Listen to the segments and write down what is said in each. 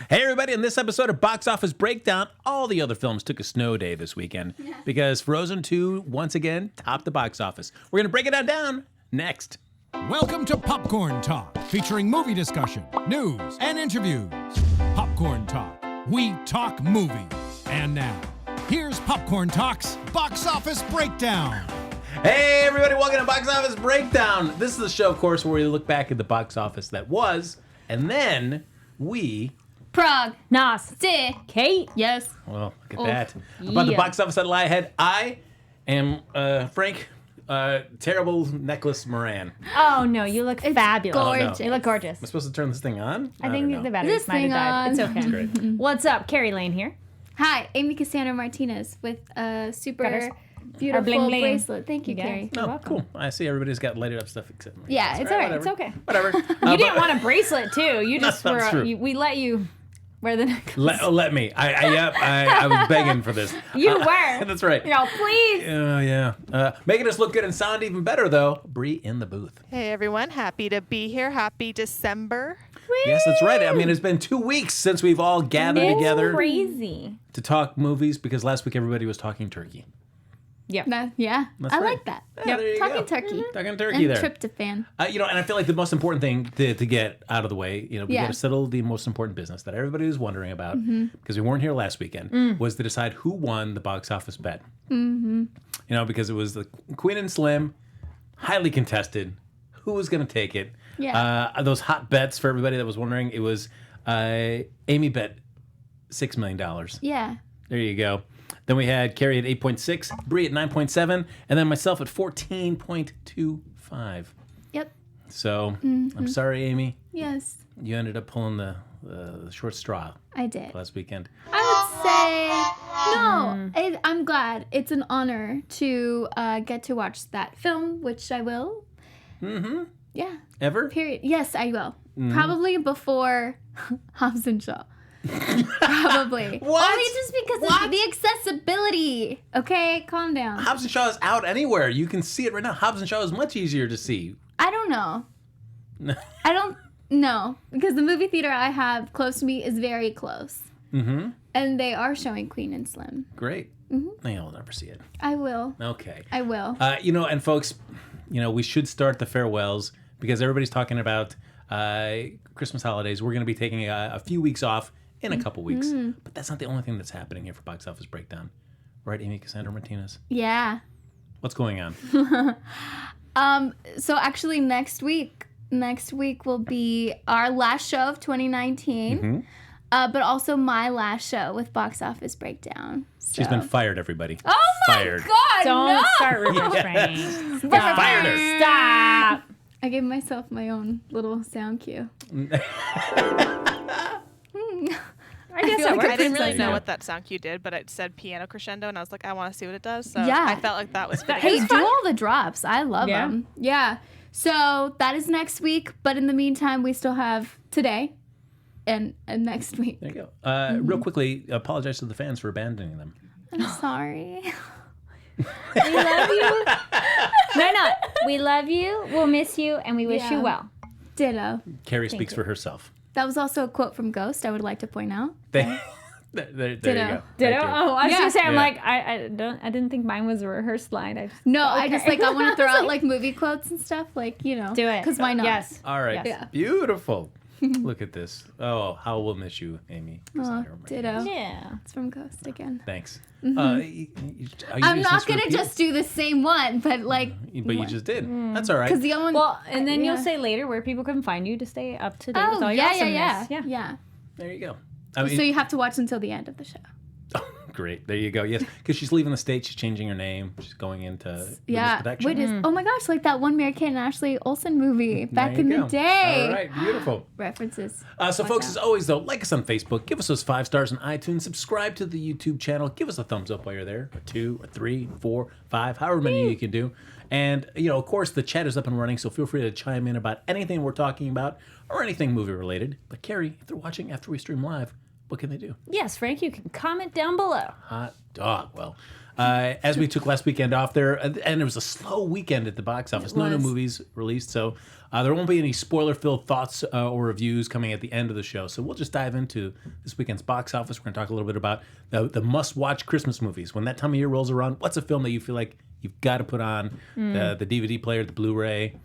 Hey, everybody. In this episode of Box Office Breakdown, all the other films took a snow day this weekend because Frozen 2, once again, topped the box office. We're going to break it down next. Welcome to Popcorn Talk, featuring movie discussion, news, and interviews. Popcorn Talk. We talk movies. And now, here's Popcorn Talk's Box Office Breakdown. Hey, everybody. Welcome to Box Office Breakdown. This is the show, of course, where we look back at the box office that was, and then we... Kate. Yes. Well, look at that. About the box office that lie ahead, I am Frank, terrible necklace Moran. Oh, no, you look fabulous. Gorgeous. You look gorgeous. Am I supposed to turn this thing on? I think the batteries might have died. It's okay. That's great. What's up? Carrie Lane here. Hi, Amy Cassandra Martinez with a super beautiful bling bling. bracelet. Thank you, Carrie. You're Oh, welcome. cool. I see everybody's got lighted up stuff except me. Yeah, it's all right. It's okay. Whatever. You didn't want a bracelet, too. You just That's were, true. we let you wear the necklace. Let me. I was begging for this. You were. That's right. No, please. Oh, yeah. Making us look good and sound even better, though. Bree in the booth. Hey everyone, happy to be here. Happy December. Yes, that's right. I mean, it's been 2 weeks since we've all gathered together Crazy. to talk movies because last week everybody was talking turkey. Yeah. Yeah, That's I right. like that. Yeah, there you Talking go. turkey. Talking turkey And there. tryptophan. And I feel like the most important thing to get out of the way, we Yeah. got to settle the most important business that everybody was wondering about because we weren't here last weekend, was to decide who won the box office bet. Mm-hmm. Because it was the Queen and Slim, highly contested. Who was going to take it? Yeah. Those hot bets for everybody that was wondering, it was Amy bet $6 million. Yeah. There you go. Then we had Carrie at 8.6, Bree at 9.7, and then myself at 14.25. Yep. So I'm sorry, Amy. Yes, You ended up pulling the short straw I did. last weekend. I would say no. I'm glad. It's an honor to get to watch that film, which I will. Mm-hmm. Yeah. Ever? Period. Yes, I will. Probably before Hobbs and Shaw. Probably. What? Only just because of the accessibility. Okay, calm down. Hobbs and Shaw is out anywhere. You can see it right now. Hobbs and Shaw is much easier to see. I don't know. I don't know because the movie theater I have close to me is very close. Mm-hmm. And they are showing Queen and Slim. Great. Mm-hmm. You'll never see it. I will. Okay. I will. And folks, we should start the farewells because everybody's talking about Christmas holidays. We're going to be taking a few weeks off in a couple weeks. But that's not the only thing that's happening here for Box Office Breakdown. Right, Amy Cassandra Martinez? Yeah. What's going on? So actually next week will be our last show of 2019. But also my last show with Box Office Breakdown. So. She's been fired, everybody. Oh my Fired. God! Don't no! start refraining. Fired her. Stop. I gave myself my own little sound cue. I guess feel that like works. I didn't really princess know now. what that sound cue did, but it said piano crescendo, and I was like, I want to see what it does. So Yeah. I felt like that was pretty Hey, good. do all the drops. I love Yeah. them. Yeah. So that is next week. But in the meantime, we still have today and next week. There you go. Real quickly, apologize to the fans for abandoning them. I'm sorry. We love you. No. We love you. We'll miss you, and we wish Yeah. you well. Ditto. Carrie speaks for herself. That was also a quote from Ghost, I would like to point out. There you go. Ditto. Thank you. Oh, I was Yeah. gonna say, I'm Yeah. like, I didn't think mine was a rehearsed line. I just I just I want to throw out like movie quotes and stuff, do it. Because why not? Yes. All right. Yes. Yeah. Beautiful. Look at this. Oh, how we'll miss you, Amy. Oh, Cassandra Martinez. ditto. Yeah. It's from Ghost again. Thanks. I'm not gonna just do the same one, but like. But you just did. That's all right. Because the other one. Well, and then you'll yeah. say later where people can find you to stay up to date with Oh all your yeah, awesomeness. yeah. There you go. I mean, So you have to watch until the end of the show. great. There you go. Yes, because she's leaving the state. She's changing her name. She's going into witness Yeah. protection. Wait, oh my gosh, like that one Mary Kate and Ashley Olsen movie back There in you the go. day. All right. Beautiful. References. So, folks, as always, though, like us on Facebook, give us those 5 stars on iTunes, subscribe to the YouTube channel, give us a thumbs up while you're there, or 2, or 3, 4, 5, however many you can do. And, of course, the chat is up and running, so feel free to chime in about anything we're talking about or anything movie related. But, Carrie, if they're watching after we stream live, what can they do? Yes, Frank, you can comment down below. Hot dog. Well, as we took last weekend off there, and it was a slow weekend at the box office. No new movies released, so there won't be any spoiler-filled thoughts or reviews coming at the end of the show. So we'll just dive into this weekend's box office. We're going to talk a little bit about the must-watch Christmas movies. When that time of year rolls around, what's a film that you feel like you've got to put on the DVD player, the Blu-ray?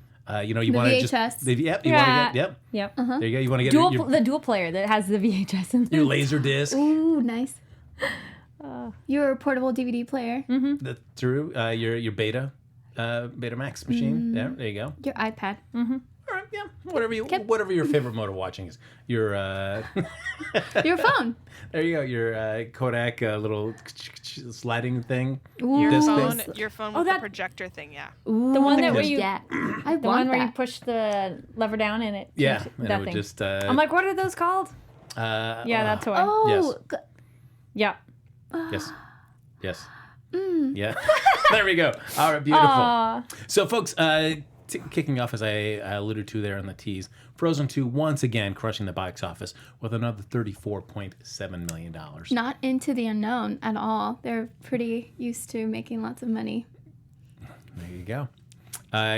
You want to just VHS. Want to get Yep. There you go. You want to get The dual player that has the VHS in there. your laser disc. Ooh, nice. Your portable DVD player. That's true. Your Betamax machine. There you go. Your iPad. All right, yeah. Whatever your favorite mode of watching is. Your Your phone. there you go. Your Kodak little sliding thing. Ooh. This Your phone with the that- projector thing, yeah. Ooh, The one that where you, yeah. I the want one where you that. push the lever down and it. Yeah, changes- and that it would thing. just. I'm like, what are those called? Yeah, that's what. Oh, Yeah. Yes. Yeah. There we go. All right, beautiful. Aw. So, folks, kicking off as I alluded to there in the tease, Frozen 2 once again crushing the box office with another $34.7 million. not Into the Unknown at all. They're pretty used to making lots of money. There you go.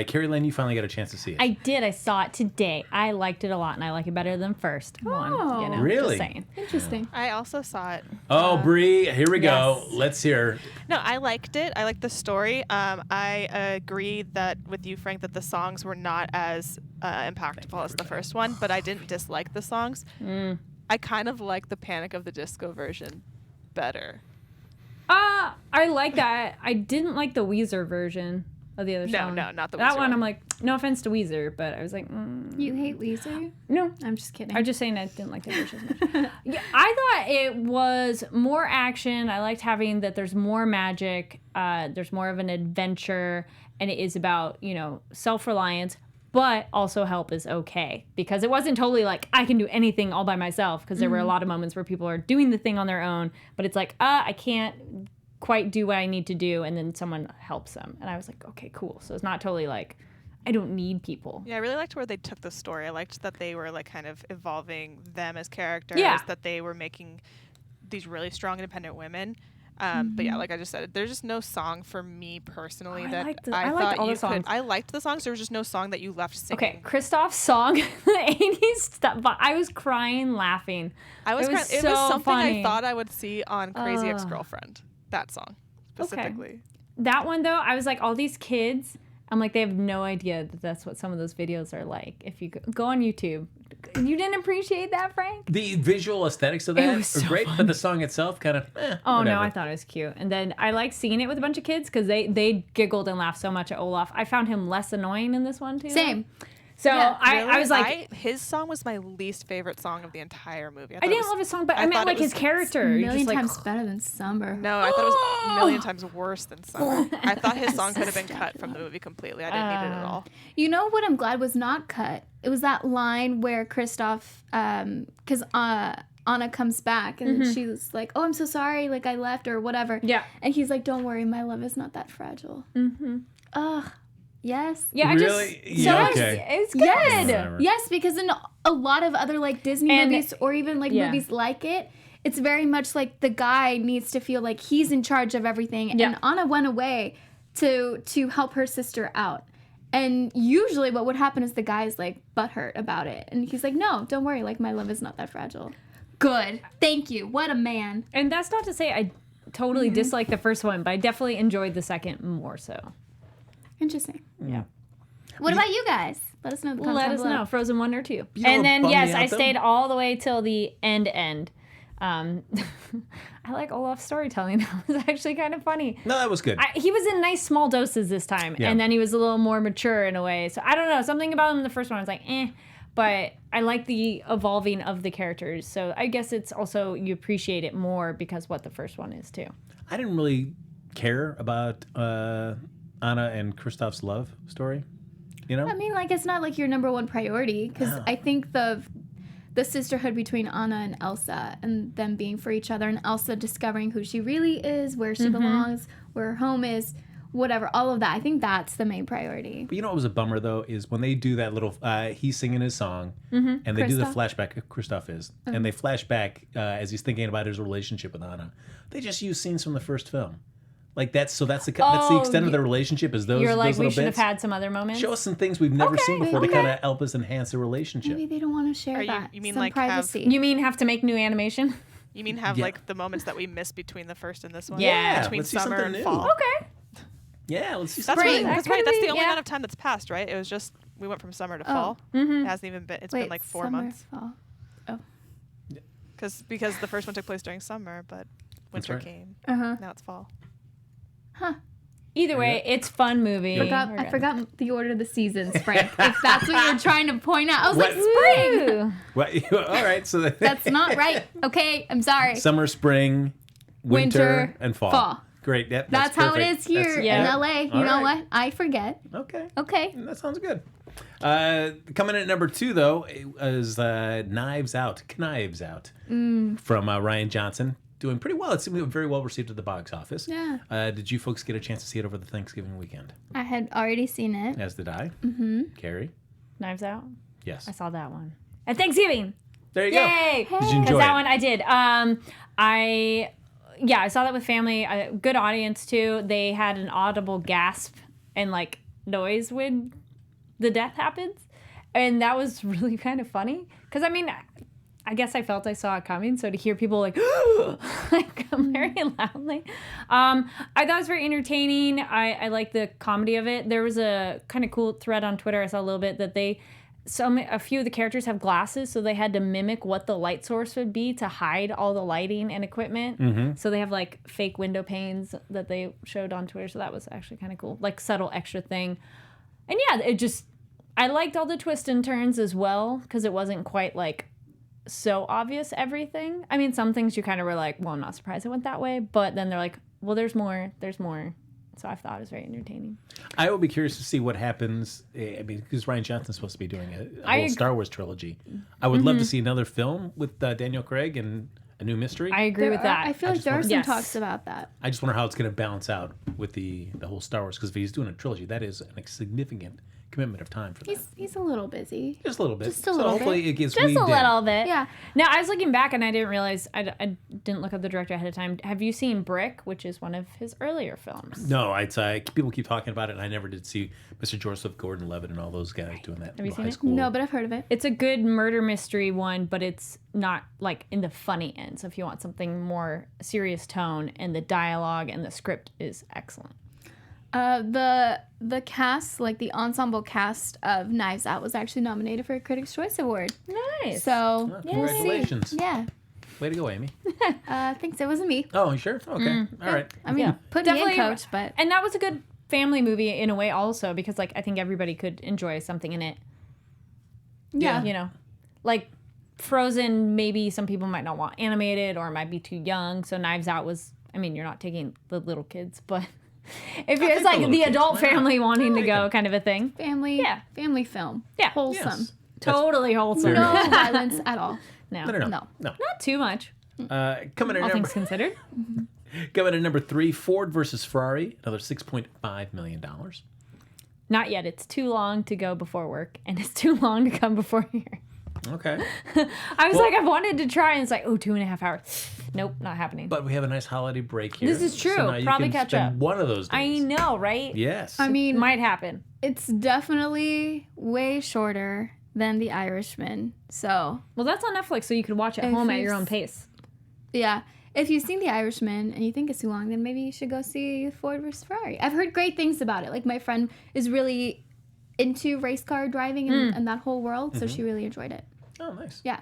Carrie Lynn, you finally got a chance to see it. I did. I saw it today. I liked it a lot, and I like it better than first one. You know, Really? Just saying. Interesting. I also saw it. Oh, Bree, here we go. yes. Let's hear. No, I liked it. I liked the story. I agree that with you, Frank, that the songs were not as impactful as the first one, but I didn't dislike the songs. I kind of like the Panic of the Disco version better. I like that. I didn't like the Weezer version of the other No, song. no, not the That Weezer one. one. I'm like, no offense to Weezer, but I was like, You hate Weezer? no. I'm just kidding. I'm just saying I didn't like that version as much. Yeah, I thought it was more action. I liked having that there's more magic, there's more of an adventure, and it is about, self-reliance, but also help is okay. Because it wasn't totally like, I can do anything all by myself, because there were a lot of moments where people are doing the thing on their own, but it's like, I can't quite do what I need to do, and then someone helps them. And I was like, okay, cool. So it's not totally like, I don't need people. Yeah, I really liked where they took the story. I liked that they were like kind of evolving them as characters. Yeah. That they were making these really strong, independent women. But yeah, like I just said, there's just no song for me personally that I liked thought all the you songs. could. I liked the songs. There was just no song that you left singing. Okay, Christoph's song, the 80s stuff, but I was crying, laughing. I was. It was It so was something funny. I thought I would see on Crazy Ex-Girlfriend. That song specifically. Okay. That one, though, I was like, all these kids, I'm like, they have no idea that that's what some of those videos are like. If you go on YouTube. You didn't appreciate that, Frank? The visual aesthetics of that was are so great, but the song itself kind of, Oh, whatever. no, I thought it was cute. And then I liked seeing it with a bunch of kids because they giggled and laughed so much at Olaf. I found him less annoying in this one, too. Same. So Yeah, I was like, his song was my least favorite song of the entire movie. I thought it didn't was- love his song, but I I meant thought like it his was character. A You're million just times like, better than Summer. No, I thought it was a million times worse than Summer. I thought his song could have been cut from the movie completely. I didn't need it at all. You know what I'm glad was not cut? It was that line where Christoph, because Anna comes back and she's like, "Oh, I'm so sorry, like I left or whatever." Yeah. And he's like, "Don't worry, my love is not that fragile." Ugh. Yes. yeah, I Really? just, Yeah, so okay. it's good. Yes. Whatever. Yes, because in a lot of other like Disney And- movies or even like yeah. movies like it, it's very much like the guy needs to feel like he's in charge of everything. Yeah. And Anna went away to help her sister out. And usually what would happen is the guy's like butthurt about it. And he's like, "No, don't worry, like my love is not that fragile." Good. Thank you. What a man. And that's not to say I totally disliked the first one, but I definitely enjoyed the second more so. Interesting. Yeah. What about you guys? Let us know in the comments Let down us below. know. Frozen 1 or 2. You And know then, what bummed yes, me I out, though? stayed all the way till the end. I like Olaf's storytelling. That was actually kind of funny. No, that was good. He was in nice small doses this time, Yeah. and then he was a little more mature in a way. So I don't know. Something about him in the first one, I was like, eh. But I like the evolving of the characters. So I guess it's also, you appreciate it more because what the first one is, too. I didn't really care about Anna and Kristoff's love story. You know? I mean, like, it's not like your number one priority because I think the sisterhood between Anna and Elsa and them being for each other and Elsa discovering who she really is, where she belongs, where her home is, whatever, all of that. I think that's the main priority. But you know what was a bummer though is when they do that little he's singing his song and they do the flashback. Christoph is and they flash back as he's thinking about his relationship with Anna. They just use scenes from the first film. Like that's the extent of their relationship is those. You're like those we little should bits. have had some other moments. Show us some things we've never seen before to kind of help us enhance the relationship. Maybe they don't want to share Are you- that. you mean some like privacy. You mean have to make new animation? You mean have Yeah. like the moments that we missed between the first and this one? Yeah. Between Let's see summer something and new. fall. Okay. Yeah, let's see That's something. right. That That's could right. That's be- the only yeah. amount of time that's passed, right? It was just we went from summer to Oh. fall. It hasn't even been. It's Wait, been like 4 summer, months. fall. Because the first one took place during summer, but winter right. came. Uh-huh. Now it's fall. Either way, it's fun movie. I forgot the order of the seasons, Frank. If that's what you're trying to point out. I was like, What? spring. Ooh. Well, all right, so That's not right. Okay, I'm sorry. summer, spring, winter, Winter, and fall. fall. Great. Yep, That's how it perfect. is here That's- yeah. in LA. You All know right. what? I forget. Okay. Okay. That sounds good. Coming in at number 2, though, is Knives Out. From Ryan Johnson. Doing pretty well. It's very well received at the box office. Yeah. Did you folks get a chance to see it over the Thanksgiving weekend? I had already seen it. As did I. Mm-hmm. Carrie? Knives Out. Yes. I saw that one at Thanksgiving. There you Yay! go. Did you enjoy Because that it? one I did. I saw that with family. Good audience too. They had an audible gasp and like noise when the death happens, and that was really kind of funny. Because I mean, I guess I felt I saw it coming. So to hear people like like very loudly, I thought it was very entertaining. I like the comedy of it. There was a kind of cool thread on Twitter I saw a little bit that a few of the characters have glasses, so they had to mimic what the light source would be to hide all the lighting and equipment. So they have like fake window panes that they showed on Twitter. So that was actually kind of cool, like subtle extra thing. And yeah, I liked all the twists and turns as well because it wasn't quite like so obvious everything. I mean, some things you kind of were like, well, I'm not surprised it went that way, but then they're like, well, there's more. So I thought it was very entertaining. I will be curious to see what happens. I mean, because Ryan Johnson's supposed to be doing a whole Star Wars trilogy. I would love to see another film with Daniel Craig and a new mystery. I agree with that. I feel like just there are wanna- some Yes. talks about that. I just wonder how it's going to balance out with the whole Star Wars. Because if he's doing a trilogy, that is a significant commitment of time for that. He's a little busy. Just a little bit. Just a little hopefully bit. it gets Just weaved a in. little bit. Yeah. Now, I was looking back and I didn't realize, I didn't look up the director ahead of time. Have you seen Brick, which is one of his earlier films? No, people keep talking about it, and I never did see Mr. Joseph Gordon-Levitt and all those guys doing that. Have you seen high it? school. No, but I've heard of it. It's a good murder mystery one, but it's not like in the funny end. So if you want something more serious tone, and the dialogue and the script is excellent. The cast, like the ensemble cast of Knives Out, was actually nominated for a Critics' Choice Award. Nice. So Well, congratulations. yeah, Way to go, Amy. thanks. It wasn't me. Oh, you sure? Okay. All right. I mean, Yeah. put me in, Definitely- coach, but And that was a good family movie in a way also, because like I think everybody could enjoy something in it. yeah. You know, like Frozen, maybe some people might not want animated or might be too young. So Knives Out was, I mean, you're not taking the little kids, but if take it's the like little the kids. adult Why not? family wanting to take go them. kind of a thing. Family film. Yeah. Wholesome. Yes. Totally wholesome. Very No violence at all. No. No. No. Not too much, Coming all in things considered. Coming in number 3, Ford versus Ferrari, another $6.5 million. Not yet. It's too long to go before work, and it's too long to come before here. Okay. I was Well- like, I wanted to try, and it's like, 2.5 hours. Nope, not happening. But we have a nice holiday break here. This is true. So now you Probably can catch spend up. one of those I days. know, right? Yes. I mean, Might happen. it's definitely way shorter than The Irishman. So, Well, that's on Netflix, so you could watch at If home at you've your own s- pace. yeah. If you've seen The Irishman and you think it's too long, then maybe you should go see Ford versus Ferrari. I've heard great things about it. Like, my friend is really into race car driving and that whole world, so she really enjoyed it. Oh, nice. Yeah.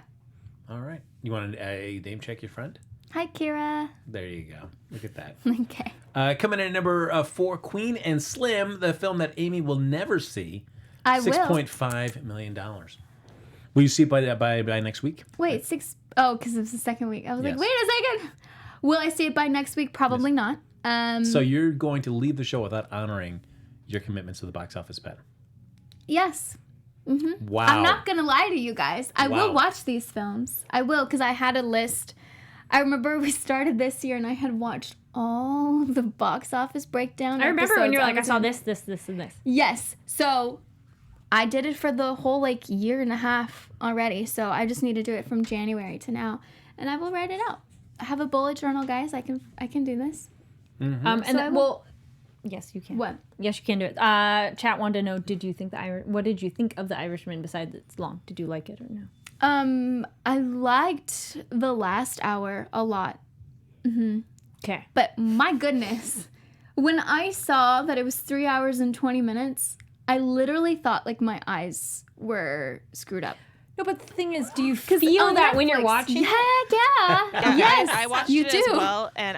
All right. You want to name check your friend? Hi, Kira. There you go. Look at that. Okay. Coming in at number 4, Queen and Slim, the film that Amy will never see. I will. $6.5 million. Will you see it by next week? Wait, because it's the second week. I was Yes. like, wait a second. Will I see it by next week? Probably not. So you're going to leave the show without honoring your commitments to the box office bet. Yes. Wow. I'm not going to lie to you guys. I Wow. will watch these films. I will, because I had a list. I remember we started this year and I had watched all the box office breakdown. I remember when you were like, I episodes saw in. this, and this. Yes. So I did it for the whole like year and a half already. So I just need to do it from January to now, and I will write it out. I have a bullet journal, guys. I can do this. Mm-hmm. And So then, well, yes, you can. What? Yes, you can do it. Chat wanted to know, what did you think of The Irishman besides it's long? Did you like it or no? I liked the last hour a lot. Okay. But my goodness, when I saw that it was 3 hours and 20 minutes, I literally thought like my eyes were screwed up. No, but the thing is, do you feel on that when you're Netflix, watching? Yeah. Yeah, Yes, I watched you it do. as well, and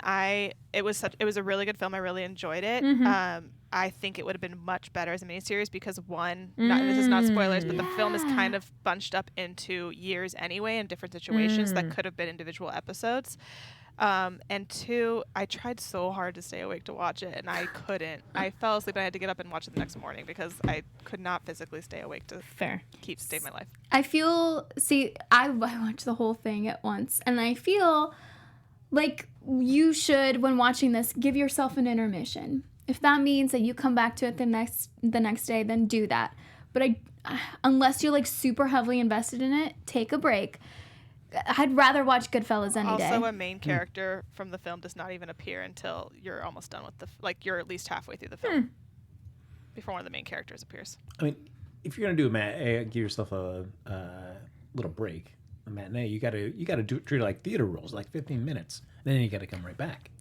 it was a really good film. I really enjoyed it. I think it would have been much better as a miniseries because this is not spoilers, but the film is kind of bunched up into years anyway in different situations that could have been individual episodes. And two, I tried so hard to stay awake to watch it, and I couldn't. I fell asleep and I had to get up and watch it the next morning because I could not physically stay awake to save my life. I feel, I watched the whole thing at once, and I feel like you should, when watching this, give yourself an intermission. If that means that you come back to it the next day, then do that. But unless you're like super heavily invested in it, take a break. I'd rather watch Goodfellas any day. Also, a main character from the film does not even appear until you're almost done with you're at least halfway through the film before one of the main characters appears. I mean, if you're gonna do give yourself a little break, a matinee, you gotta treat it like theater rules, like 15 minutes, and then you gotta come right back.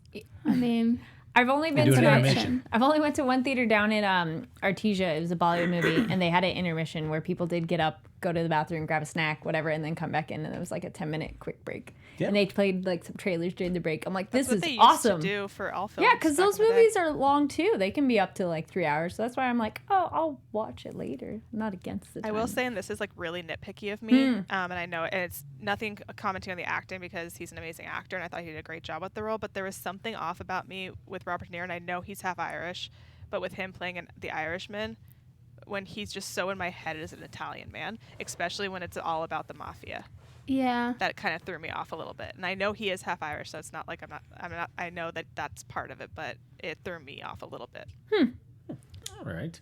I mean, I've only been do to an intermission. I've only went to one theater down in Artesia. It was a Bollywood movie, and they had an intermission where people did get up, go to the bathroom, grab a snack, whatever, and then come back in, and it was like a 10-minute quick break. Yeah. And they played like some trailers during the break. I'm like, this That's is what they awesome. used to do for all films. Yeah, because back those in the day. movies are long too. They can be up to like 3 hours. So that's why I'm like, oh, I'll watch it later. I'm not against the I time. will say, and this is like really nitpicky of me, and I know it's nothing commenting on the acting because he's an amazing actor and I thought he did a great job with the role, but there was something off about me with Robert De Niro, and I know he's half Irish, but with him playing the Irishman, when he's just so in my head as an Italian man, especially when it's all about the mafia. yeah. That kind of threw me off a little bit. And I know he is half Irish, so it's not like I know that that's part of it, but it threw me off a little bit. All right.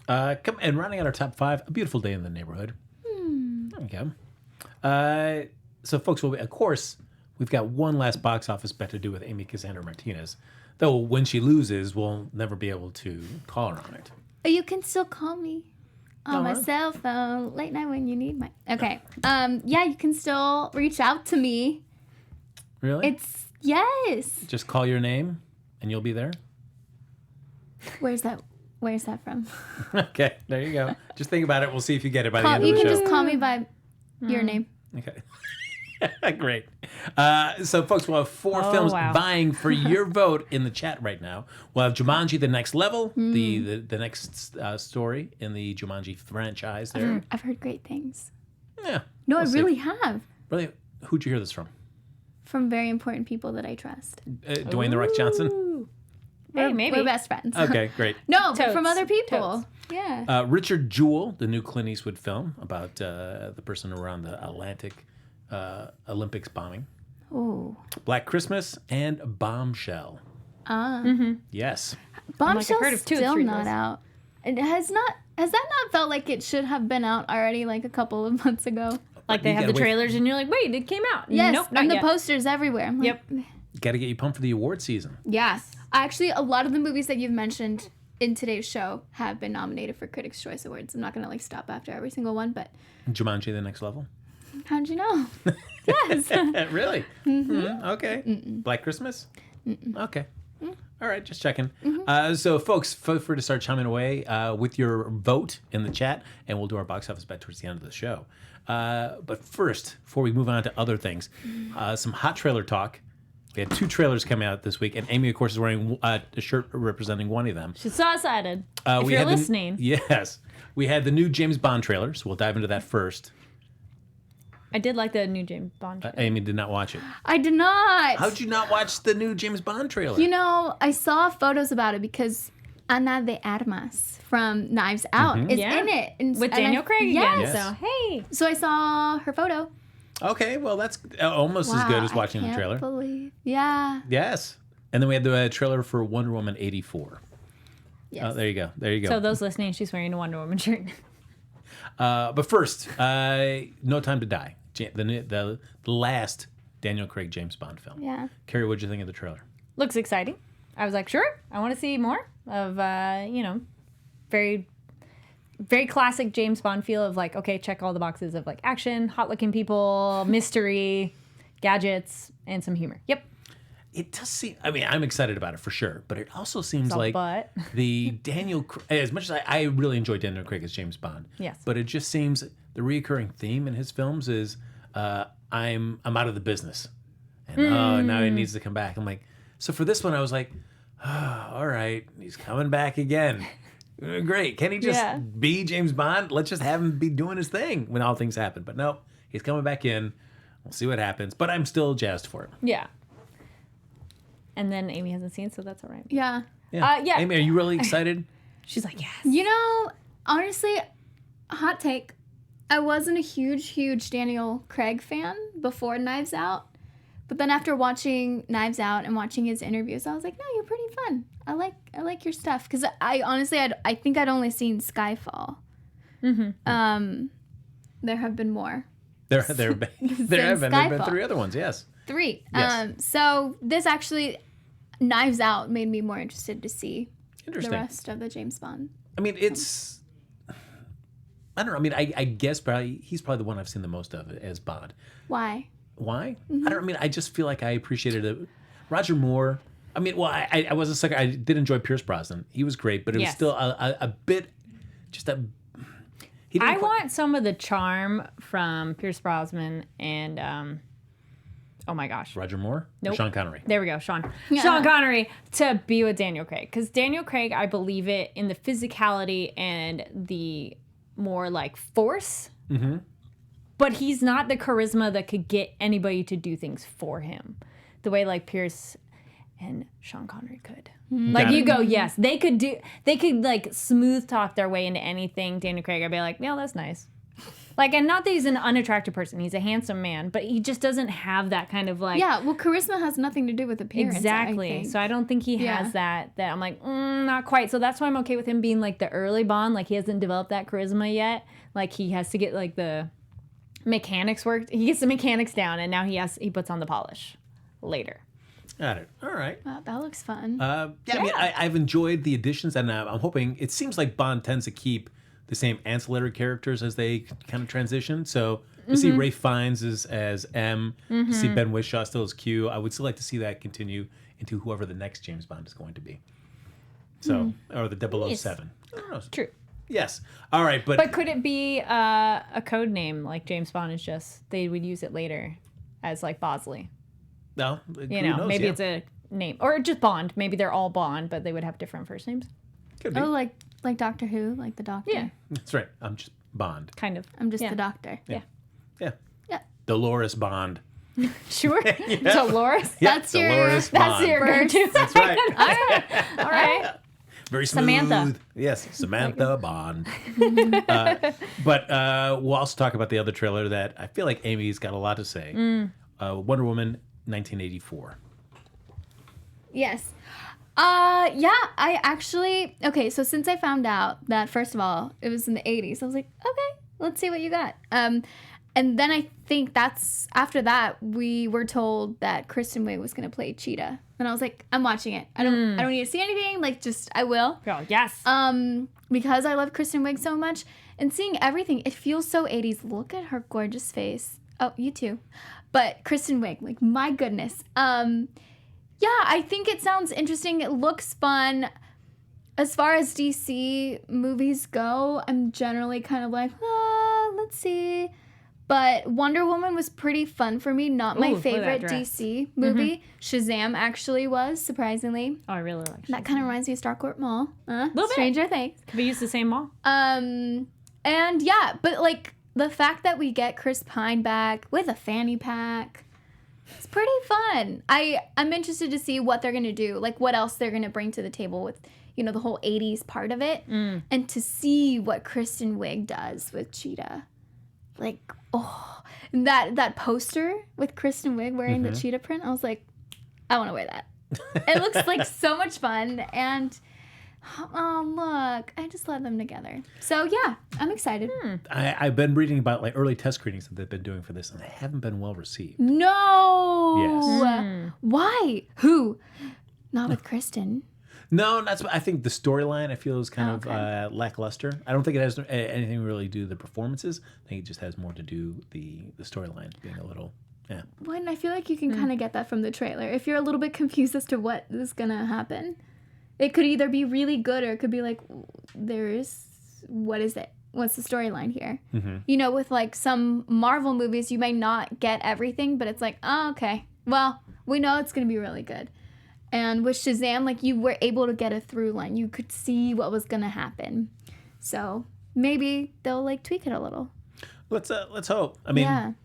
And rounding out our top 5, A Beautiful Day in the Neighborhood. There we go. So, folks, of course, we've got one last box office bet to do with Amy Cassandra Martinez. Though when she loses, we'll never be able to call her on it. You can still call me on my right. cell phone late night when you need my. Okay. Yeah, you can still reach out to me. Really? Yes. Just call your name and you'll be there? Where's that from? Okay, there you go. Just think about it. We'll see if you get it by the end You of the can show. just call me by your name. Okay. Great. So, folks, we'll have 4 films wow. vying for your vote in the chat right now. We'll have Jumanji: The Next Level, the next story in the Jumanji franchise there. I've heard great things. Yeah. No, we'll I see. really have. Really? Who'd you hear this from? From very important people that I trust. Dwayne The Rock Johnson? Ooh. Hey, maybe. We're best friends. Okay, great. No, but Totes. from other people. Totes. Yeah. Richard Jewell, the new Clint Eastwood film about the person around the Atlantic Olympics bombing. Oh. Black Christmas and Bombshell. Yes. Bombshell's heard of 2 or still 3 not of those. out. It has that not felt like it should have been out already like a couple of months ago? Like they You have gotta the wait. trailers and you're like, wait, it came out. Yes, Nope, not and the yet. posters everywhere. I'm like, Yep. Got to get you pumped for the award season. Yes. Actually, a lot of the movies that you've mentioned in today's show have been nominated for Critics' Choice Awards. I'm not going to like stop after every single one, but Jumanji: The Next Level. how'd you know? Yes. Really? Okay. Black Christmas? Okay. All right, just checking. So, folks, feel free to start chiming away with your vote in the chat, and we'll do our box office bet towards the end of the show. But first, before we move on to other things, some hot trailer talk. We had 2 trailers coming out this week, and Amy, of course, is wearing a shirt representing one of them. She's so excited. If We you're had listening. Yes. We had the new James Bond trailer, so we'll dive into that first. I did like the new James Bond trailer. Amy did not watch it. I did not. How'd you not watch the new James Bond trailer? You know, I saw photos about it because Ana de Armas from Knives Out is Yeah. in it. With Daniel Craig again. Yes. Yes. So, hey. So I saw her photo. Okay, well, that's almost as good as watching the I trailer. can't believe. Yeah. Yes. And then we had the trailer for Wonder Woman 84. Yes. Oh, there you go. There you go. So those listening, she's wearing a Wonder Woman shirt. But first, No Time to Die, the last Daniel Craig James Bond film. Yeah. Carrie, what'd you think of the trailer? Looks exciting. I was like, sure, I want to see more of, very, very classic James Bond feel of like, okay, check all the boxes of like action, hot-looking people, mystery, gadgets, and some humor. Yep. It does seem, I mean, I'm excited about it for sure, but it also seems a like but. the as much as I really enjoy Daniel Craig as James Bond, Yes. but it just seems the recurring theme in his films is I'm out of the business. And now he needs to come back. I'm like, so for this one, I was like, all right, he's coming back again. Great. Can he just be James Bond? Let's just have him be doing his thing when all things happen. But no, he's coming back in. We'll see what happens. But I'm still jazzed for it. Yeah. And then Amy hasn't seen, so that's all right. Yeah. Yeah. Yeah. Amy, are you really excited? She's like, yes. You know, honestly, hot take. I wasn't a huge Daniel Craig fan before Knives Out. But then after watching Knives Out and watching his interviews, I was like, no, you're pretty fun. I like your stuff. Because I honestly, I think I'd only seen Skyfall. Mm-hmm. There have been more. There have been 3 other ones, yes. 3. Yes. So this actually, Knives Out made me more interested to see the Interesting. rest of the James Bond. I mean, it's, I don't know. I mean, I guess he's probably the one I've seen the most of as Bond. Why? Why? Mm-hmm. I don't. I mean, I just feel like I appreciated it. Roger Moore. I mean, well, I was a sucker. I did enjoy Pierce Brosnan. He was great, but it was Yes. still a bit, just a. He I didn't quite- want some of the charm from Pierce Brosnan and, oh my gosh. Roger Moore. Or Nope. Sean Connery. There we go, Sean. Yeah. Sean Connery to be with Daniel Craig. Because Daniel Craig, I believe it in the physicality and the more like force. Mm-hmm. But he's not the charisma that could get anybody to do things for him. The way like Pierce and Sean Connery could. Like Got you it. go, yes, they could like smooth talk their way into anything. Daniel Craig, I'd be like, no, that's nice. Like, and not that he's an unattractive person. He's a handsome man, but he just doesn't have that kind of like. Yeah, well, charisma has nothing to do with appearance. Exactly. I think. So I don't think he has that I'm like, not quite. So that's why I'm okay with him being like the early Bond. Like he hasn't developed that charisma yet. Like he has to get like the mechanics worked. He gets the mechanics down and now he puts on the polish later. Got it. All right. Wow, that looks fun. I mean, I've enjoyed the additions, and I'm hoping. It seems like Bond tends to keep the same ancillary characters as they kind of transition. So to see Ralph Fiennes as M, to see Ben Whishaw still as Q, I would still like to see that continue into whoever the next James Bond is going to be. So, or the 007. I don't know. True. Yes. All right, But could it be a code name like James Bond is just, they would use it later as like Bosley? no, You know, maybe it's a name. Or just Bond. Maybe they're all Bond, but they would have different first names. Could be. Oh, like Doctor Who, like the Doctor. Yeah. That's right. I'm just Bond. Kind of. I'm just Yeah. the Doctor. Yeah. Yeah. Yeah. Dolores Bond. Sure. Dolores. Yeah, That's your- Dolores That's Bond. your go-to. That's right. All right. Very smooth. Samantha. Yes, Samantha Bond. But we'll also talk about the other trailer that I feel like Amy's got a lot to say. Wonder Woman 1984. Yes. Yeah, I actually, okay, so since I found out that, first of all, it was in the 80s, I was like, okay, let's see what you got. And then I think after that, we were told that Kristen Wiig was going to play Cheetah. And I was like, I'm watching it. I don't need to see anything, like, just, I will. Oh, yes. Because I love Kristen Wiig so much. And seeing everything, it feels so 80s. Look at her gorgeous face. Oh, you too. But Kristen Wiig, like, my goodness. Yeah, I think it sounds interesting. It looks fun. As far as DC movies go, I'm generally kind of like, let's see. But Wonder Woman was pretty fun for me. Not my Ooh, look at that favorite dress. DC movie. Shazam actually was, surprisingly. Oh, I really like That kind of reminds me of Starcourt Mall. bit. Stranger Things. Could we use the same mall? And yeah, but like the fact that we get Chris Pine back with a fanny pack, it's pretty fun. I'm interested to see what they're gonna do, like what else they're gonna bring to the table with, you know, the whole 80s part of it, and to see what Kristen Wiig does with Cheetah. Like, oh, and that poster with Kristen Wiig wearing the cheetah print, I was like, I want to wear that. It looks like so much fun, and oh look, I just love them together. So yeah, I'm excited. I've been reading about like early test screenings that they've been doing for this, and they haven't been well received. No. Yes. Why? Who? Not with Kristen. No, that's. I think the storyline I feel is kind of lackluster. I don't think it has anything really to do with the performances. I think it just has more to do the storyline being a little. Yeah. Well, and I feel like you can kind of get that from the trailer. If you're a little bit confused as to what is gonna happen, it could either be really good or it could be like, what is it? What's the storyline here? Mm-hmm. You know, with like some Marvel movies, you might not get everything, but it's like, oh, okay. Well, we know it's gonna be really good. And with Shazam, like, you were able to get a through line. You could see what was gonna happen. So maybe they'll like tweak it a little. Let's hope. I mean,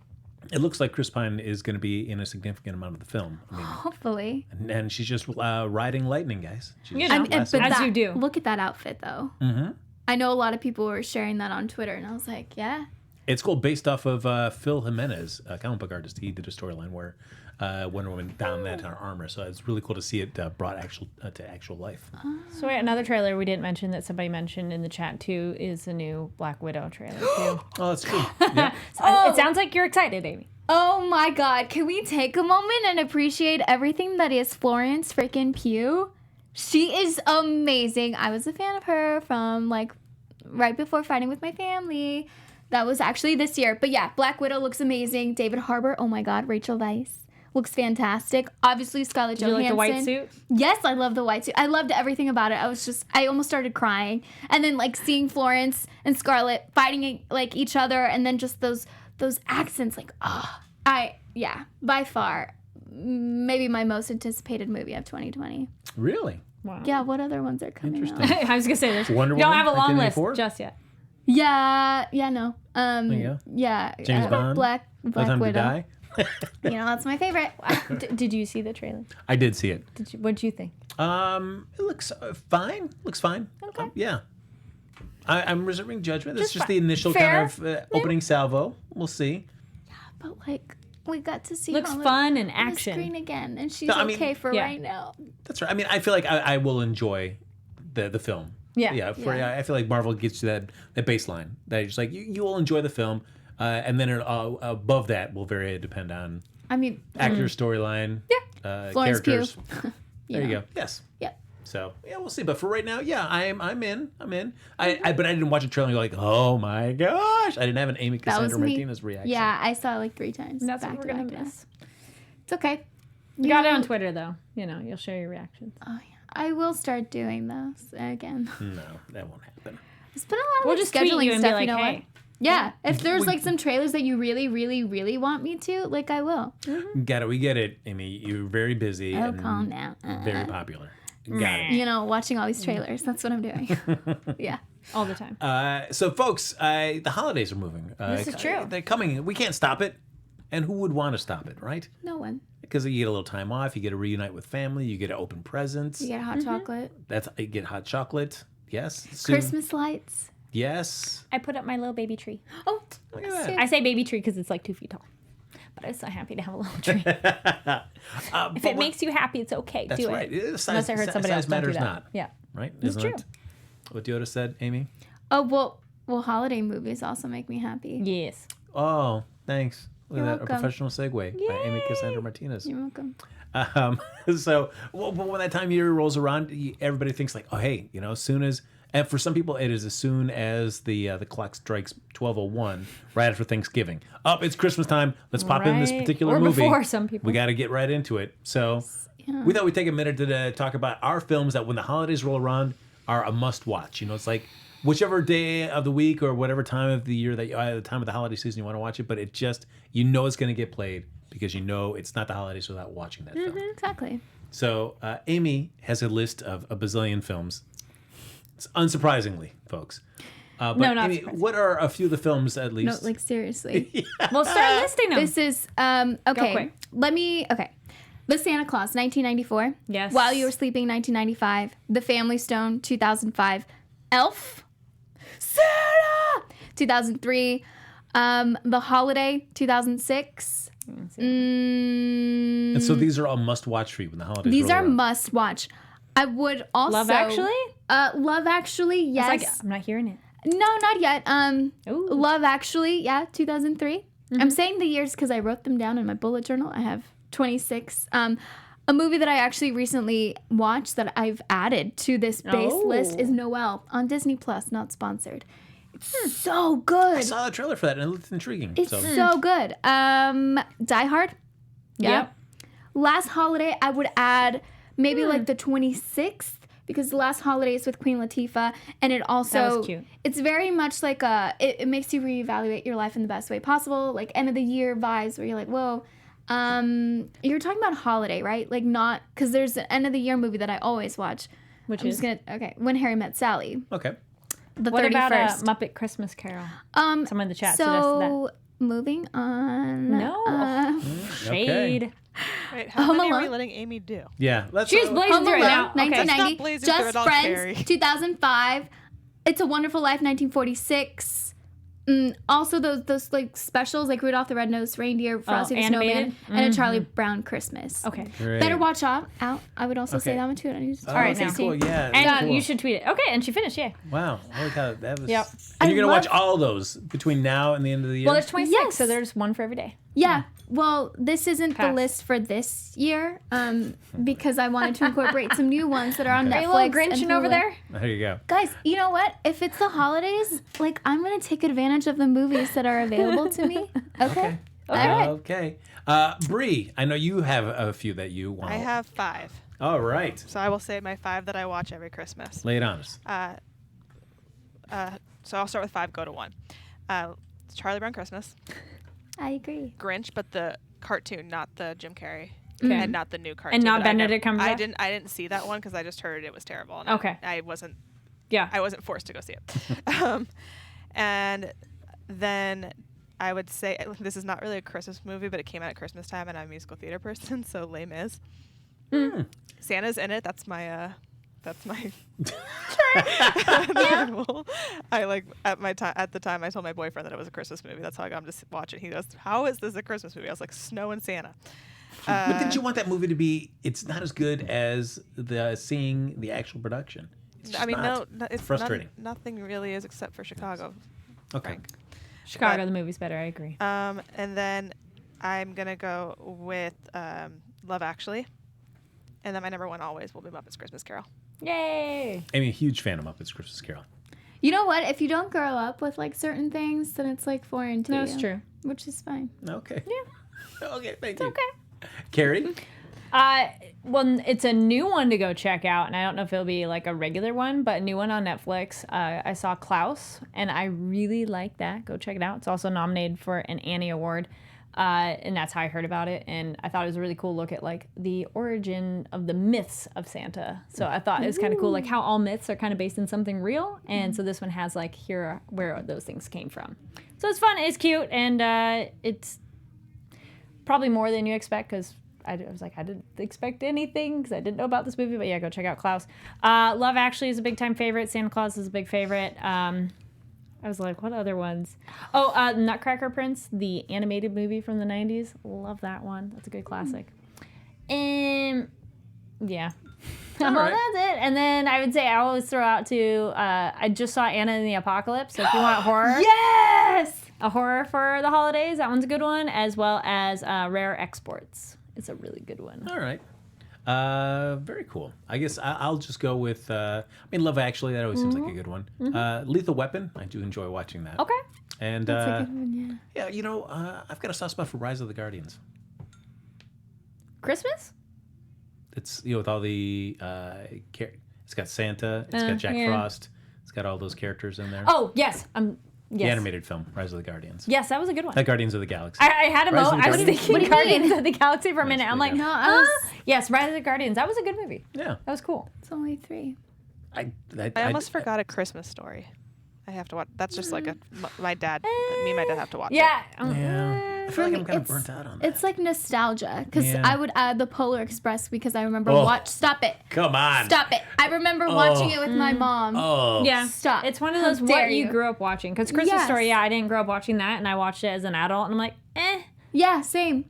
it looks like Chris Pine is going to be in a significant amount of the film. I mean, hopefully. And she's just riding lightning, guys. She's You know, just as you do. Look at that outfit, though. Mm-hmm. I know a lot of people were sharing that on Twitter, and I was like, yeah. It's cool, based off of Phil Jimenez, a comic book artist. He did a storyline where Wonder Woman donned that in her armor. So it's really cool to see it brought to actual life. So wait, another trailer we didn't mention that somebody mentioned in the chat too is the new Black Widow trailer too. Oh, that's cool. Yeah. It sounds like you're excited, Amy. Oh my God. Can we take a moment and appreciate everything that is Florence freaking Pugh? She is amazing. I was a fan of her from like right before Fighting with My Family. That was actually this year. But yeah, Black Widow looks amazing. David Harbour, oh my God. Rachel Weisz looks fantastic. Obviously, Scarlett Johansson. You like the white suit? Yes, I love the white suit. I loved everything about it. I almost started crying. And then like seeing Florence and Scarlett fighting like each other, and then just those accents, like, by far, maybe my most anticipated movie of 2020. Really? Wow. Yeah, what other ones are coming out? Interesting. I was gonna say this. Wonder You don't Woman, have a long list 1984? just yet. Yeah, no. There you go. Yeah. James Bond. Black By the Time to Widow. Die. You know, that's my favorite. Did you see the trailer? I did see it. What'd you think? It looks fine. Looks fine. Okay. Yeah. I'm reserving judgment. It's Just just fine. the initial Fair. kind of opening salvo. We'll see. But like, we got to see Looks her fun and on the action. screen again, and she's No, I mean, okay for yeah. right now. That's right. I mean, I feel like I will enjoy the film. Yeah. I feel like Marvel gets you that baseline that you're just like you will enjoy the film, and then above that will very depend on I mean, actor storyline, Florence characters. Pugh. There you go. Yes. Yep. So yeah, we'll see. But for right now, yeah, I'm in. But I didn't watch a trailer and go like, oh my gosh! I didn't have an Amy That was Cassandra me. Martinez reaction. Yeah, I saw it like 3 times. That's back what we're to gonna back to miss. back. It's okay. You got it on Twitter though. You know, you'll share your reactions. Oh yeah, I will start doing those again. No, that won't happen. It's been a lot of We'll like, just tweet scheduling you and stuff. be like, you know hey. what? Yeah, if there's like some trailers that you really, really, really want me to, like I will. Got it. We get it, Amy. You're very busy Oh, and calm down. very popular. Got it. You know, watching all these trailers. That's what I'm doing. Yeah. All the time. So, folks, the holidays are moving. This is true. They're coming. We can't stop it. And who would want to stop it, right? No one. Because you get a little time off. You get to reunite with family. You get to open presents. You get hot chocolate. You get hot chocolate. Yes. Soon. Christmas lights. Yes. I put up my little baby tree. Oh, Look at that. sick. I say baby tree because it's like 2 feet tall. But I'm so happy to have a little tree. If it makes you happy, it's okay. That's Do right. it. Size, Unless I heard somebody size else don't do matters that. not. Yeah. Right? It's Isn't true. it what Yoda said, Amy? Oh, well, holiday movies also make me happy. Yes. Oh, thanks. Look You're at that. A welcome. professional segue by Amy Cassandra Martinez. You're welcome. So when that time of year rolls around, everybody thinks like, oh, hey, as soon as, and for some people, it is as soon as the clock strikes 12:01, right after Thanksgiving. It's Christmas time. Let's pop in this Right. particular Or movie. before, some people. We got to get right into it. So we thought we'd take a minute to talk about our films that when the holidays roll around are a must watch. It's like whichever day of the week or whatever time of the year that the time of the holiday season you want to watch it, but it just, it's going to get played because it's not the holidays without watching that film. Exactly. So Amy has a list of a bazillion films. It's unsurprisingly, folks. But No, not Amy, surprising. what are a few of the films at No, least? like seriously. We'll start listing them. This is okay. quick. The Santa Claus, 1994. Yes. While You Were Sleeping, 1995. The Family Stone, 2005. Elf, Santa, 2003. The Holiday, 2006. And so these are all must-watch for you when the holidays These roll are around. must-watch. I would also... Love Actually? Love Actually, yes. It's like, I'm not hearing it. No, not yet. Ooh. Love Actually, yeah, 2003. I'm saying the years because I wrote them down in my bullet journal. I have 26. A movie that I actually recently watched that I've added to this base list is Noelle on Disney Plus, not sponsored. It's so good. I saw a trailer for that, and it looked intriguing. It's so good. Die Hard. Yeah. Yep. Last Holiday, I would add maybe like the 26th because the Last Holiday is with Queen Latifah, and it also That was cute. It's very much like it makes you reevaluate your life in the best way possible, like end of the year vibes where you're like, whoa. You're talking about holiday, right? Like not because there's an end of the year movie that I always watch. Which I'm is? just gonna When Harry Met Sally. Okay. The What 31st. about Muppet Christmas Carol? Someone in the chat suggested So moving on. No. Shade. Wait, how Home many are we Alone. letting Amy do? Yeah. Let's. She's blazing Home through it Alone, now. Okay. 1990. Stop blazing through Just it, I'll Friends, carry. 2005. It's a Wonderful Life, 1946. Also, those like specials like Rudolph the Red-Nosed Reindeer, Frosty the animated? Snowman, and a Charlie Brown Christmas. Okay. Great. Better watch out. I would also say Okay. that one too. Oh, All right, okay, now. cool. Yeah. And cool. you should tweet it. Okay, and she finished, yeah. Wow. Holy cow. That was. Yep. And you're I going to watch love- all those between now and the end of the year? Well, there's 26, Yes. so there's one for every day. Yeah. Well, this isn't the Pass. list for this year because I wanted to incorporate some new ones that are on Are you Netflix. a little and Grinching over Hulu. there? There you go. Guys, you know what? If it's the holidays, like I'm gonna take advantage of the movies that are available to me. Okay. All right. Okay. Bree, I know you have a few that you want. I have 5. All right. So I will say my 5 that I watch every Christmas. Lay it on us. So I'll start with 5, go to 1. It's Charlie Brown Christmas, I agree. Grinch, but the cartoon, not the Jim Carrey, Okay. and not the new cartoon. not but I never- Benedict Cumberbatch? I didn't see that one because I just heard it was terrible. And Okay. I wasn't Yeah. forced to go see it. And then I would say this is not really a Christmas movie, but it came out at Christmas time, and I'm a musical theater person, so Les Mis. Santa's in it. That's my. I like at the time I told my boyfriend that it was a Christmas movie. That's how I got him to watch it. He goes, "How is this a Christmas movie?" I was like, "Snow and Santa." But didn't you want that movie to be? It's not as good as seeing the actual production. It's just I mean, not. no, it's frustrating. nothing really is except for Chicago. Okay. Frank. Chicago, But- the movie's better, I agree. And then I'm gonna go with Love Actually, and then my number 1 always will be Muppets Christmas Carol. Yay! I'm a huge fan of Muppets Christmas Carol. You know what? If you don't grow up with like certain things, then it's like foreign to you. That's true. Which is fine. Okay. Yeah. Okay. Thank you. Okay. Carrie. Well, it's a new one to go check out, and I don't know if it'll be like a regular one, but a new one on Netflix. I saw Klaus, and I really like that. Go check it out. It's also nominated for an Annie Award, and that's how I heard about it. And I thought it was a really cool look at like the origin of the myths of Santa. So I thought it was kind of cool, like how all myths are kind of based in something real, and so this one has like where those things came from. So it's fun, it's cute, and it's probably more than you expect because. I was like, I didn't expect anything because I didn't know about this movie. But yeah, go check out Klaus. Love Actually is a big time favorite. Santa Claus is a big favorite. I was like, what other ones? Oh, Nutcracker Prince, the animated movie from the 90s. Love that one. That's a good classic. And yeah. All right. That's it. And then I would say I always throw out to, I just saw Anna and the Apocalypse. So if you want horror. Yes. A horror for the holidays, that one's a good one. As well as Rare Exports. It's a really good one. All right. Very cool. I guess I'll just go with. Love Actually. That always seems like a good one. Lethal Weapon. I do enjoy watching that. Okay. And That's a good one, yeah. yeah, I've got a soft spot for Rise of the Guardians. Christmas? It's with all the. It's got Santa. It's got Jack yeah. Frost. It's got all those characters in there. Oh, yes. Yes. The animated film, Rise of the Guardians. Yes, that was a good one. Like Guardians of the Galaxy. I had a Rise of moment. the I was Guardians? thinking What do you Guardians mean? of the Galaxy for a minute. I'm like, there you No, go. I was. yes, Rise of the Guardians. That was a good movie. Yeah. That was cool. It's only 3. I almost forgot A Christmas Story. I have to watch. That's just like my dad. Me and my dad have to watch it. Yeah. Yeah. I feel For like me, I'm kind of it's- burnt out on that. It's like nostalgia because Yeah. I would add the Polar Express because I remember Stop it. Come on. Stop it. I remember watching it with my mom. Oh. Yeah. Stop. It's one of How those dare what you you. grew up watching. Because Christmas Yes. Story, yeah, I didn't grow up watching that, and I watched it as an adult, and I'm like, Yeah, same.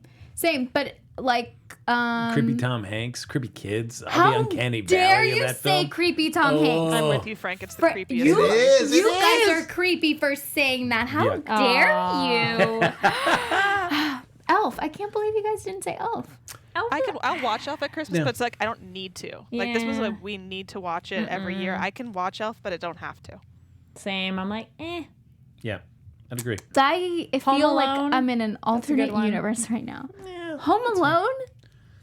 But like, Creepy Tom Hanks, creepy kids. how The uncanny dare valley of you that say film. creepy Tom Hanks? I'm with you, Frank. It's the creepiest. You, thing. is, it you is. guys are creepy for saying that. How Yeah. dare you? Elf. I can't believe you guys didn't say Elf. I'll watch Elf at Christmas, Yeah. but it's like I don't need to. Like this was Yeah. like we need to watch it every year. I can watch Elf, but I don't have to. Same. I'm like, Yeah, I'd agree. I Home feel like Alone? I'm in an a good alternate one. universe right now. Home Alone?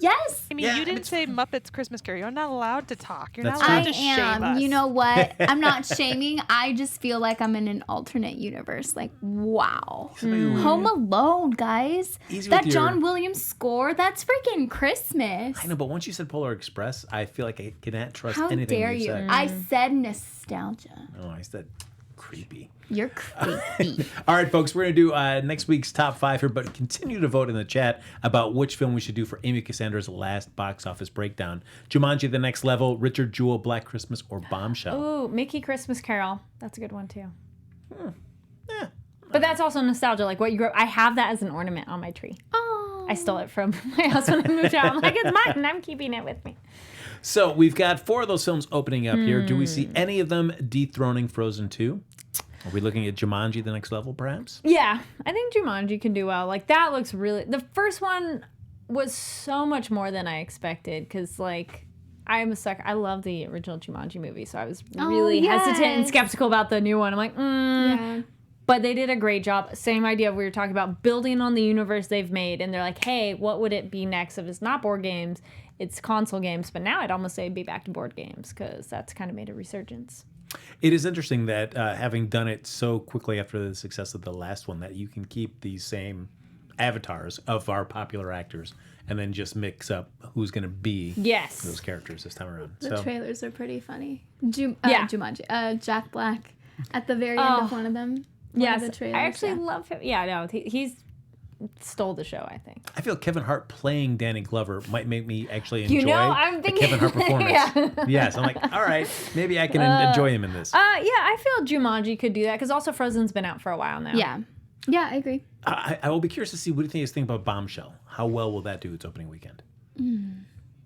Yes. I mean, Yeah, you and didn't it's say Muppets Christmas Carol. You're not allowed to talk. You're That's not allowed true. to I am. shame us. You know what? I'm not shaming. I just feel like I'm in an alternate universe. Like, wow. Home Alone, guys. Easy That with your- John Williams score, that's freaking Christmas. I know, but once you said Polar Express, I feel like I cannot trust How anything dare you you? said. I said nostalgia. Oh, I said creepy. You're creepy. All right, folks, we're going to do next week's top 5 here, but continue to vote in the chat about which film we should do for Amy Cassandra's last box office breakdown. Jumanji: The Next Level, Richard Jewell, Black Christmas, or Bombshell. ooh, Mickey Christmas Carol. That's a good one too. Yeah. But that's also nostalgia. Like what you grew up. I have that as an ornament on my tree. Oh. I stole it from my house when I moved out. I'm like, it's mine, and I'm keeping it with me. So we've got 4 of those films opening up here. Do we see any of them dethroning Frozen 2? Are we looking at Jumanji: The Next Level, perhaps? Yeah, I think Jumanji can do well. Like that looks really. The first one was so much more than I expected because like I'm a sucker. I love the original Jumanji movie, so I was really hesitant and yes. skeptical about the new one. I'm like, Yeah. But they did a great job. Same idea we were talking about, building on the universe they've made, and they're like, hey, what would it be next if it's not board games? It's console games, but now I'd almost say it'd be back to board games because that's kind of made a resurgence. It is interesting that having done it so quickly after the success of the last one, that you can keep these same avatars of our popular actors and then just mix up who's going to be Yes. those characters this time around. The So trailers are pretty funny. Yeah. Jumanji. Jack Black at the very end of one of them. Yes, One of the trailers, I actually yeah. love him. Yeah, no, he's stole the show, I think. I feel Kevin Hart playing Danny Glover might make me actually enjoy You know, I'm the thinking Kevin Hart performance. Yeah. Yes, I'm like, all right, maybe I can enjoy him in this. Yeah, I feel Jumanji could do that because also Frozen's been out for a while now. Yeah. Yeah, I agree. I will be curious to see what do you think about Bombshell. How well will that do its opening weekend?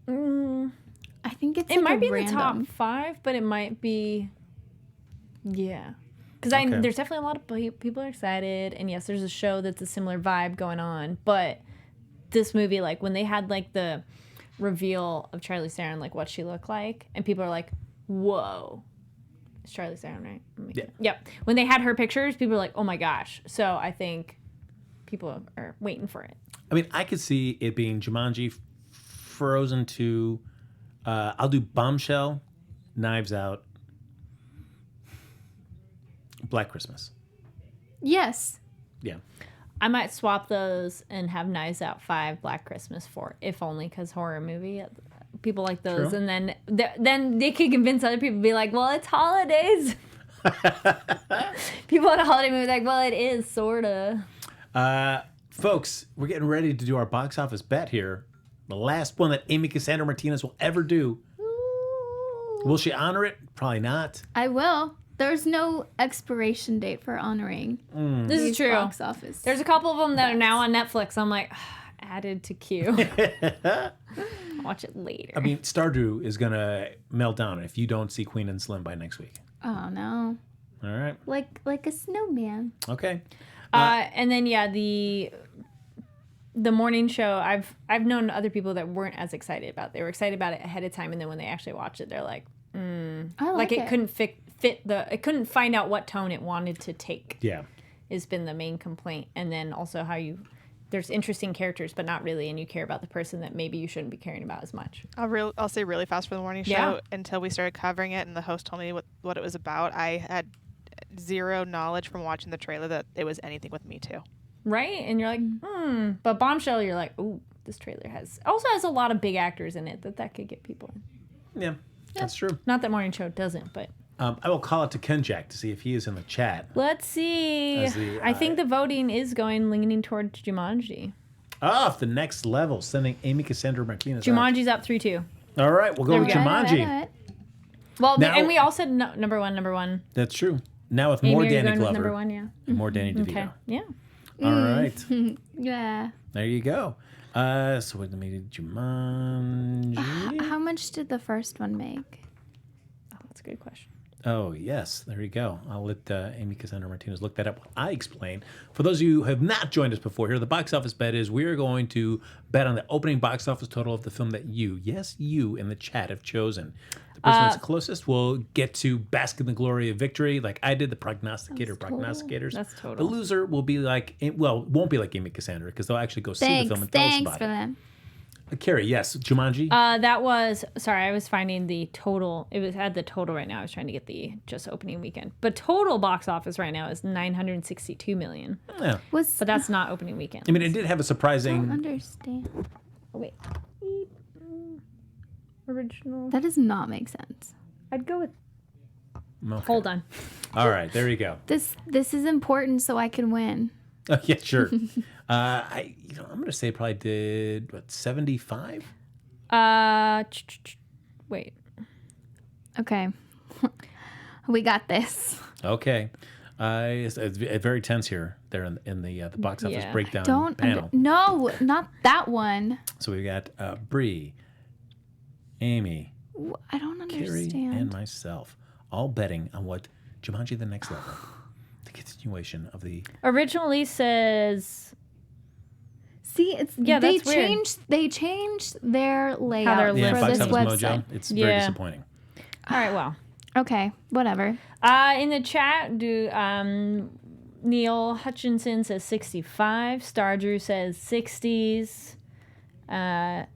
I think it's It might be in random. the top 5, but it might be, yeah. Because Okay. there's definitely a lot of people are excited, and yes, there's a show that's a similar vibe going on. But this movie, like when they had like the reveal of Charlize Theron, like what she looked like, and people are like, "Whoa, it's Charlize Theron, right?" Yeah. Yep. When they had her pictures, people were like, "Oh my gosh!" So I think people are waiting for it. I mean, I could see it being Jumanji, Frozen 2. I'll do Bombshell, Knives Out, Black Christmas. Yes. Yeah. I might swap those and have Knives Out 5, Black Christmas 4, if only because horror movie. People like those, True. and then they could convince other people to be like, well, it's holidays. People at a holiday movie like, well, it is sorta. Folks, we're getting ready to do our box office bet here. The last one that Amy Cassandra Martinez will ever do. Will she honor it? Probably not. I will. There's no expiration date for honoring This these is true. box office. There's a couple of them that are now on Netflix. I'm like, added to queue. Watch it later. I mean, Stardew is going to melt down if you don't see Queen and Slim by next week. Oh no. All right. Like a snowman. Okay. And then yeah, the morning show. I've known other people that weren't as excited about it. They were excited about it ahead of time, and then when they actually watched it, they're like, I like it couldn't fit it couldn't find out what tone it wanted to take. Yeah. Has been the main complaint, and then also how there's interesting characters, but not really, and you care about the person that maybe you shouldn't be caring about as much. I'll say really fast for the morning show. Yeah. Until we started covering it and the host told me what it was about, I had zero knowledge from watching the trailer that it was anything with Me Too. Right? And you're like, But Bombshell, you're like, ooh, this trailer also has a lot of big actors in it that could get people in. Yeah. That's true. Not that morning show doesn't, but I will call it to Ken Jack to see if he is in the chat. let's see. As the, I think the voting is leaning towards Jumanji. Off the next level, sending Amy Cassandra Martinez out. Jumanji's up 3-2. All right, we'll go There with we go. Jumanji. Well, Now- and we all said number one. That's true. Now with Amy, more are you Danny going with Glover number one? Yeah. and more Danny DeVito. Okay. Yeah. All right. Yeah. There you go. So what made Jumanji? How much did the first one make? Oh, that's a good question. Oh, yes. There you go. I'll let Amy Cassandra Martinez look that up while I explain. For those of you who have not joined us before here, the box office bet is we are going to bet on the opening box office total of the film that you, yes, you in the chat have chosen. The person that's closest will get to bask in the glory of victory, like I did, the prognosticators. That's total. The loser will be like, well, won't be like Amy Cassandra because they'll actually go see the film and tell us Thanks about for it. them. Carrie, yes, Jumanji. That was I was finding the total. It was at the total right now. I was trying to get the just opening weekend, but total box office right now is 962 million. Yeah. But that's not opening weekend. I mean, it did have a I don't surprising. understand. Oh, wait. Original. That does not make sense. I'd go with. Okay. Hold on. All right, there you go. This is important so I can win. Oh, yeah, sure. I'm gonna say it probably did 75. Wait. Okay. We got this. Okay, it's very tense here. There in the box office Yeah. breakdown panel. No, not that one. So we got Bree, Amy, I don't Carrie, understand. and myself all betting on what Jumanji: The Next Level, the continuation of the. Originally says. See, it's Yeah, they that's weird. changed. They changed their layout they're Yeah, for box this office website. mojo. It's very Yeah. disappointing. All right. Well. Okay, whatever. In the chat, Neil Hutchinson says 65. Star Drew says 60s. Let's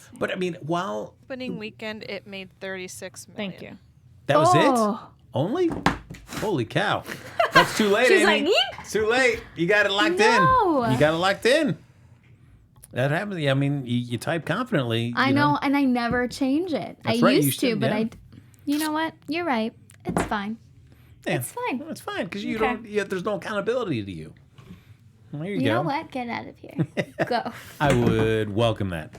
see. But I mean, while Opening weekend, it made 36 million. Thank you. that was it, Oh. only. Holy cow! That's too late, She's Amy. like, It's too late. You got it locked No. in. You got it locked in. That happens. I mean, you type confidently. I know, and I never change it. That's I right, you used to, should, but yeah. You know what? You're right. It's fine. Yeah. It's fine. It's fine because you Okay. don't. Yeah, there's no accountability to you. Well, there you You go. know what? Get out of here. Go. I would welcome that.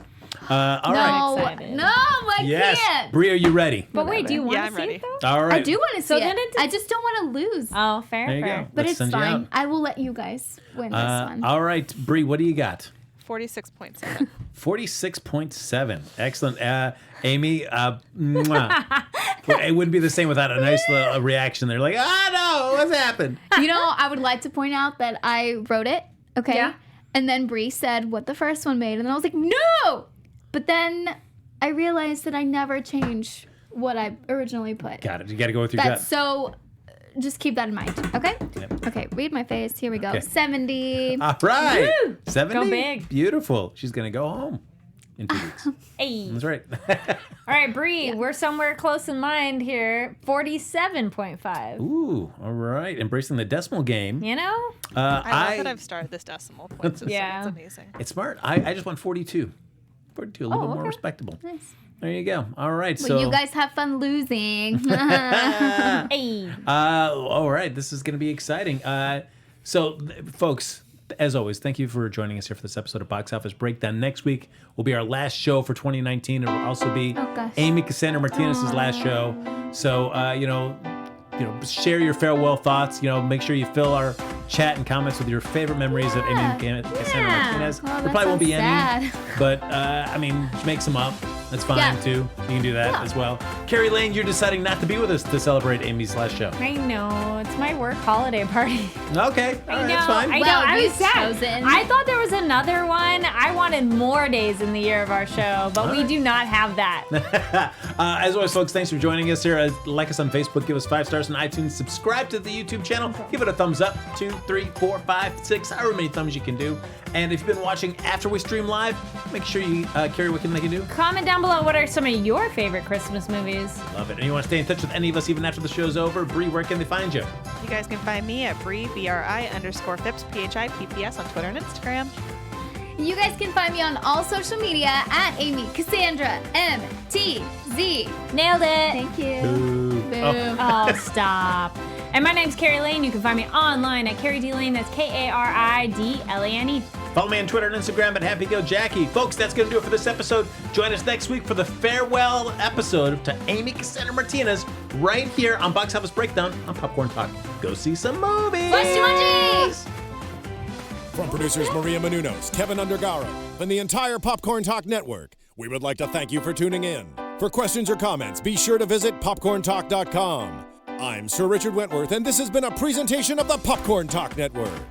All right. No, excited. no, I Yes, can't. Bree, are you ready? But wait, do you want Yeah, to I'm see ready. it though? All right. I do want to see So it. then it's- I just don't want to lose. Oh, fair, There you fair. go. But Let's it's send you fine. out. I will let you guys win this one. All right, Bree, what do you got? 46.7. 46.7. Excellent. Amy, mwah. Well, it wouldn't be the same without a nice little reaction there. Like, no, what's happened? You know, I would like to point out that I wrote it, okay? Yeah. And then Bree said what the first one made, and then I was like, no! But then I realized that I never change what I originally put. Got it. You got to go with your That's gut. so, just keep that in mind, okay? Yep. Okay, read my face. Here we go. Okay. 70. All right. Woo! 70. Go big. Beautiful. She's going to go home in 2 weeks. Hey. That's right. All right, Bree, we're somewhere close in line here. 47.5. Ooh, all right. Embracing the decimal game. You know? I love that I've started this decimal point system. Yeah. It's amazing. It's smart. I just went 42. 42, a little bit more okay. respectable. Nice. There you go. All right. Well, So you guys have fun losing. Hey. all right, this is going to be exciting. Folks, as always, thank you for joining us here for this episode of Box Office Breakdown. Next week will be our last show for 2019. It will also be Oh, gosh. Amy Cassandra Martinez's last show. So, share your farewell thoughts. Make sure you fill our chat and comments with your favorite memories of Amy Cassandra Martinez. Oh, there that's probably won't so be any, sad. but make some up. That's fine Yeah. too. You can do that Yeah. as well. Carrie Lane, you're deciding not to be with us to celebrate Amy's last show. I know. It's my work holiday party. Okay, all right, that's fine. I know. Well, I was you've sad. chosen. I thought there was another one. I wanted more days in the year of our show, but we do not have that. As always, folks, thanks for joining us here. Like us on Facebook, give us 5 stars on iTunes, subscribe to the YouTube channel, give it a thumbs up, 2, 3, 4, 5, 6, however many thumbs you can do. And if you've been watching after we stream live, make sure you, Carrie, what can they do? Comment down below what are some of your favorite Christmas movies. Love it. And you want to stay in touch with any of us even after the show's over? Bree, where can they find you? You guys can find me at Bree, BRI_Phipps, PHIPPS on Twitter and Instagram. You guys can find me on all social media at Amy Cassandra MTZ. Nailed it. Thank you. Boo. Boo. Oh, stop. And my name's Carrie Lane. You can find me online at Carrie D Lane. That's KARIDLANE. Follow me on Twitter and Instagram at HappyGoJackie. Folks, that's going to do it for this episode. Join us next week for the farewell episode to Amy Cassandra Martinez right here on Box Office Breakdown on Popcorn Talk. Go see some movies. Watch Jumanji! From producers Maria Menounos, Kevin Undergaro, and the entire Popcorn Talk Network, we would like to thank you for tuning in. For questions or comments, be sure to visit popcorntalk.com. I'm Sir Richard Wentworth, and this has been a presentation of the Popcorn Talk Network.